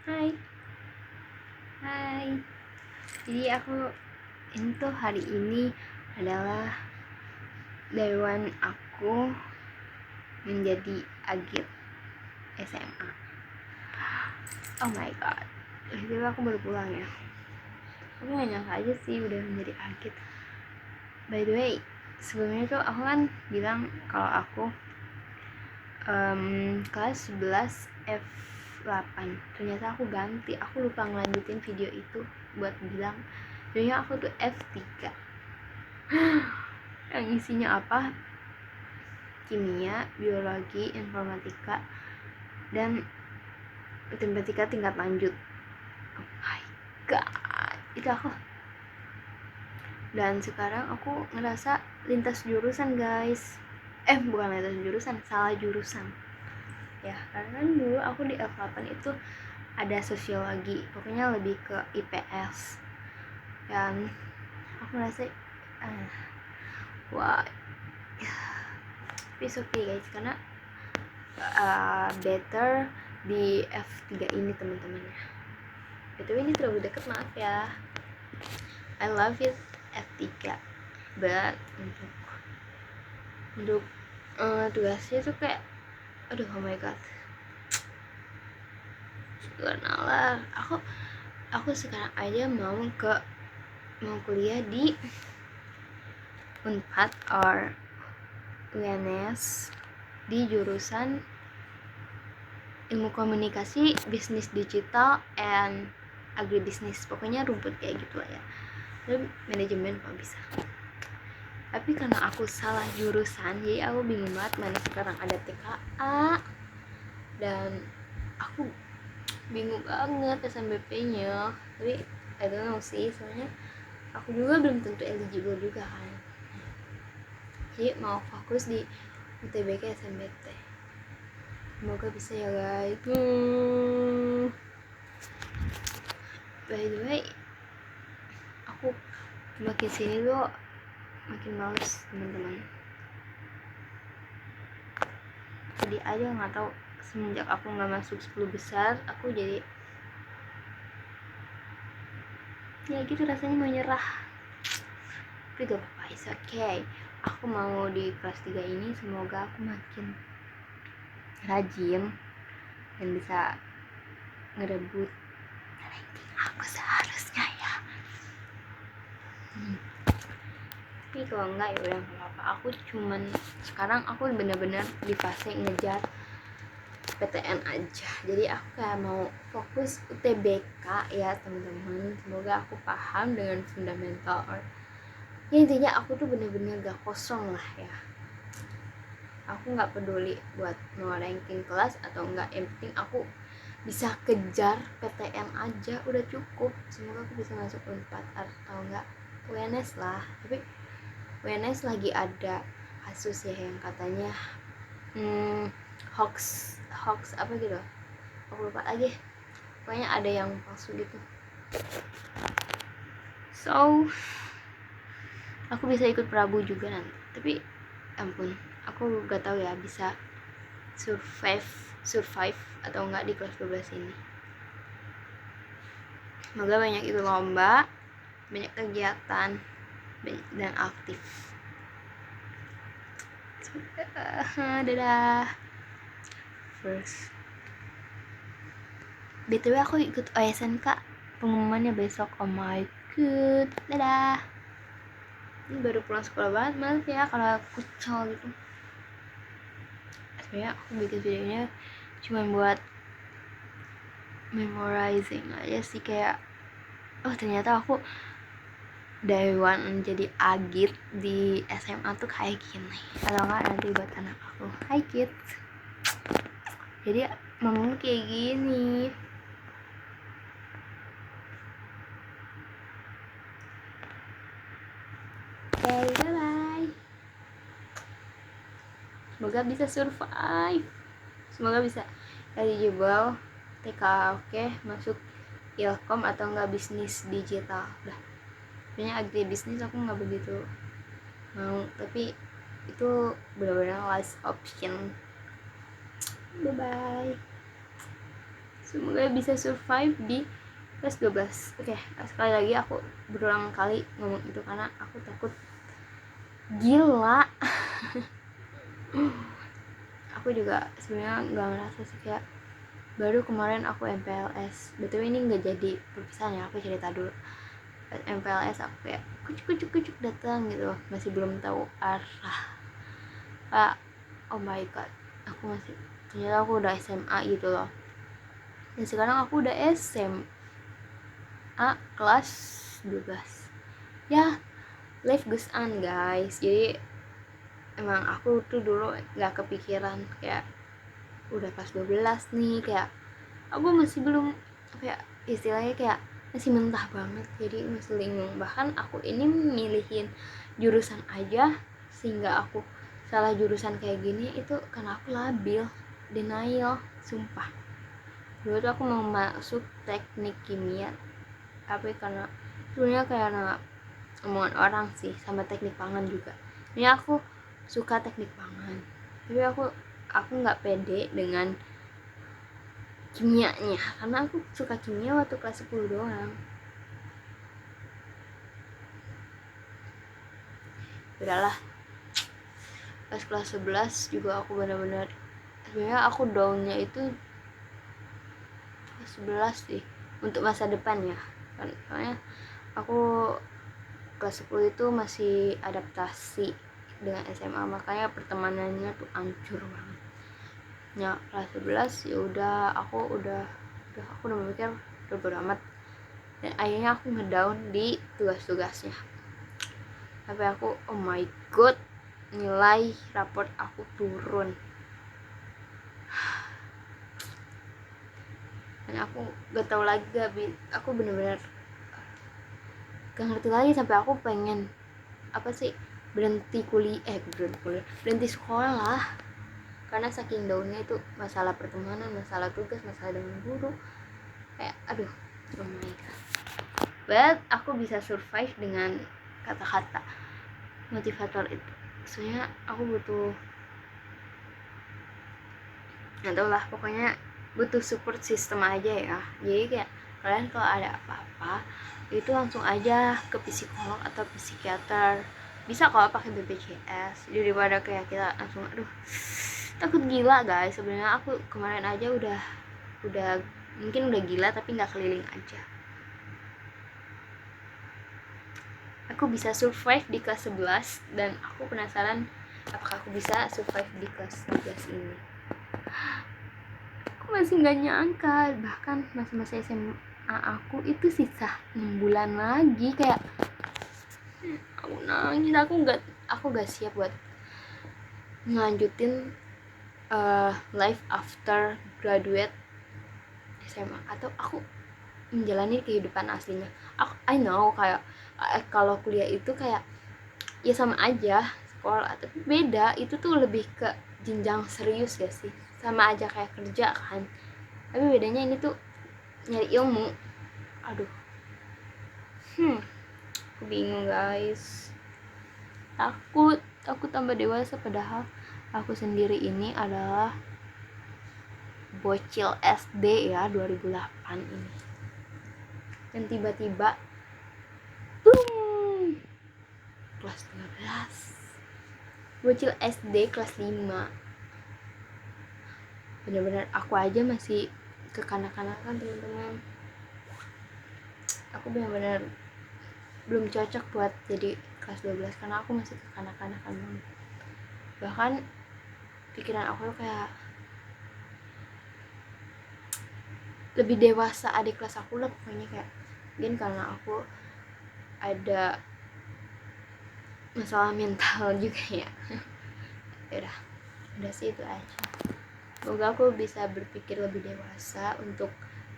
Hai, hai. Jadi ini tuh hari ini adalah dewan aku menjadi agit SMA. Oh my god. Jadi aku baru pulang ya. Aku gak nyangka aja sih udah menjadi agit. By the way, sebelumnya tuh aku kan bilang kalau aku kelas 11 F8. Ternyata aku ganti. Aku lupa ngelanjutin video itu buat bilang sebenarnya aku tuh F3 yang isinya apa? Kimia, biologi, informatika, dan matematika tingkat lanjut. Oh my god, itu aku. Dan sekarang aku ngerasa lintas jurusan guys. Bukan lintas jurusan, salah jurusan ya, karena kan dulu aku di F8 itu ada sosiologi, pokoknya lebih ke IPS, dan aku ngerasa wah, it's okay guys, karena better di F3 ini teman-temannya. Betul, ini terlalu deket, maaf ya. I love it F3, but untuk tugasnya tuh kayak aduh, oh my god, subhanallah. Aku sekarang aja mau kuliah di Unpad or UNS di jurusan ilmu komunikasi, bisnis digital, and agribisnis. Pokoknya rumput kayak gitu lah ya. Dan manajemen kalau bisa. Tapi karena aku salah jurusan, jadi aku bingung banget mana sekarang ada TKA, dan aku bingung banget SNBP-nya. Tapi I don't know sih, soalnya aku juga belum tentu eligible juga kan. Jadi mau fokus di UTBK SNBT. Semoga bisa ya guys. By the way, aku makin sini tuh makin males teman-teman. Jadi aja nggak tahu, semenjak aku nggak masuk 10 besar, aku jadi ya gitu, rasanya mau nyerah. Tapi gak apa-apa, it's okay. Aku mau di kelas 3 ini semoga aku makin rajin dan bisa ngerebut ranking aku seharusnya ya. Tapi kalau enggak ya udah nggak apa-apa. Aku cuman sekarang aku bener-bener di fase ngejar PTN aja. Jadi aku kayak mau fokus UTBK ya teman-teman. Semoga aku paham dengan fundamental ya, intinya aku tuh bener-bener gak kosong lah ya. Aku nggak peduli buat mau ranking kelas atau enggak, yang penting aku bisa kejar PTN aja udah cukup. Semoga aku bisa masuk Unpad atau enggak UNS lah. Tapi UNS lagi ada kasus ya yang katanya hoax apa gitu, aku lupa lagi, pokoknya ada yang palsu gitu. So aku bisa ikut Prabu juga nanti, tapi ampun, aku gak tahu ya bisa survive atau enggak di kelas 12 ini. Semoga banyak ikut lomba, banyak kegiatan, dan aktif. Dadah. First, BTW aku ikut OSNK, pengumumannya besok. Oh my god, dadah. Ini baru pulang sekolah banget, maaf ya kalau kucel gitu. Sebenarnya aku bikin videonya cuma buat memorizing aja sih, kayak oh ternyata aku Dewan jadi agit di SMA tuh kayak gini. Kalau nggak nanti buat anak aku, hi kids, jadi ngomong kayak gini. Okay, bye bye. Semoga bisa survive, semoga bisa eligible TK, oke, masuk Ilkom atau enggak bisnis digital. Udah, sebenarnya agribisnis aku nggak begitu mau, tapi itu benar-benar last option. Bye bye. Semoga bisa survive di kelas 12. Oke, sekali lagi aku berulang kali ngomong itu karena aku takut gila. Aku juga sebenarnya nggak ngerasa sih, kayak baru kemarin aku MPLS. Betul ini nggak jadi perpisahan ya, aku cerita dulu. MPLS aku kayak kucuk datang gitu, masih belum tahu arah. Kayak oh my god, aku masih, ternyata aku udah SMA gitu loh. Dan sekarang aku udah SMA kelas 12. Ya, life goes on guys. Jadi emang aku tuh dulu gak kepikiran kayak udah kelas 12 nih, kayak aku masih belum apa ya, istilahnya kayak masih mentah banget, jadi masih linglung. Bahkan aku ini milihin jurusan aja sehingga aku salah jurusan kayak gini itu karena aku labil, denial, sumpah. Dulu tuh aku mau masuk teknik kimia, tapi karena sebenarnya karena omongan orang sih, sama teknik pangan juga. Ini aku suka teknik pangan, tapi aku nggak pede dengan kimianya karena aku suka kimia waktu kelas 10 doang. Udahlah, pas kelas 11 juga aku benar-benar, sebenarnya aku downnya itu kelas 11 sih untuk masa depan ya kan, soalnya aku kelas 10 itu masih adaptasi dengan SMA, makanya pertemanannya tuh hancur banget ya. Kelas 11 ya udah aku udah mikir udah beramat, dan akhirnya aku ngedown di tugas-tugasnya. Tapi aku oh my god, nilai raport aku turun, dan aku gak tahu lagi, aku bener-bener gak ngerti lagi, sampai aku pengen apa sih, berhenti berhenti sekolah karena saking daunnya itu, masalah pertemanan, masalah tugas, masalah dengan guru, kayak aduh, oh my god. But aku bisa survive dengan kata-kata motivator itu. Soalnya aku butuh, nggak tau lah, pokoknya butuh support system aja ya. Jadi kayak kalian kalau ada apa-apa itu langsung aja ke psikolog atau psikiater. Bisa kalau pakai BPJS, daripada kayak kita langsung aduh takut gila guys. Sebenarnya aku kemarin aja udah mungkin udah gila tapi nggak keliling aja. Aku bisa survive di kelas 11 dan aku penasaran apakah aku bisa survive di kelas 13 ini. Aku masih nggak nyangka, bahkan masa-masa SMA aku itu sisa 6 bulan lagi, kayak aku nangis. Aku nggak siap buat ngelanjutin life after graduate SMA, atau aku menjalani kehidupan aslinya. I know kayak kalau kuliah itu kayak ya sama aja sekolah, tapi beda, itu tuh lebih ke jenjang serius ya sih, sama aja kayak kerja kan, tapi bedanya ini tuh nyari ilmu. Aduh, aku bingung guys, takut tambah dewasa, padahal aku sendiri ini adalah bocil SD ya, 2008 ini, dan tiba-tiba boom, kelas 12, bocil SD kelas 5. Bener-bener aku aja masih kekanak-kanakan teman-teman. Aku bener-bener belum cocok buat jadi kelas 12 karena aku masih kekanak-kanakan banget. Bahkan pikiran aku kayak lebih dewasa adik kelas aku lah pokoknya, kayak mungkin karena aku ada masalah mental juga ya. udah sih itu aja. Semoga aku bisa berpikir lebih dewasa untuk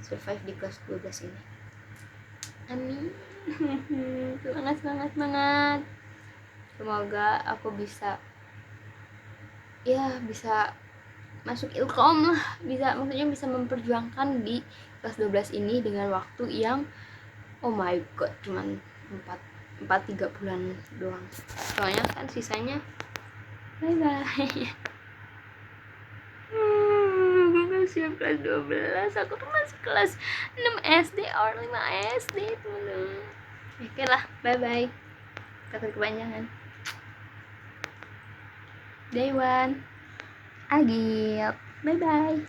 survive di kelas 12 ini. Amin. semangat. Semoga aku bisa masuk ilkom lah, maksudnya bisa memperjuangkan di kelas 12 ini dengan waktu yang oh my god cuman 3 bulan doang, soalnya kan sisanya bye bye. siap kelas 12. Aku tuh masih kelas 6 SD or 5 SD teman-teman. Oke lah, bye bye. Takut kepanjangan. Day one Agil, bye bye.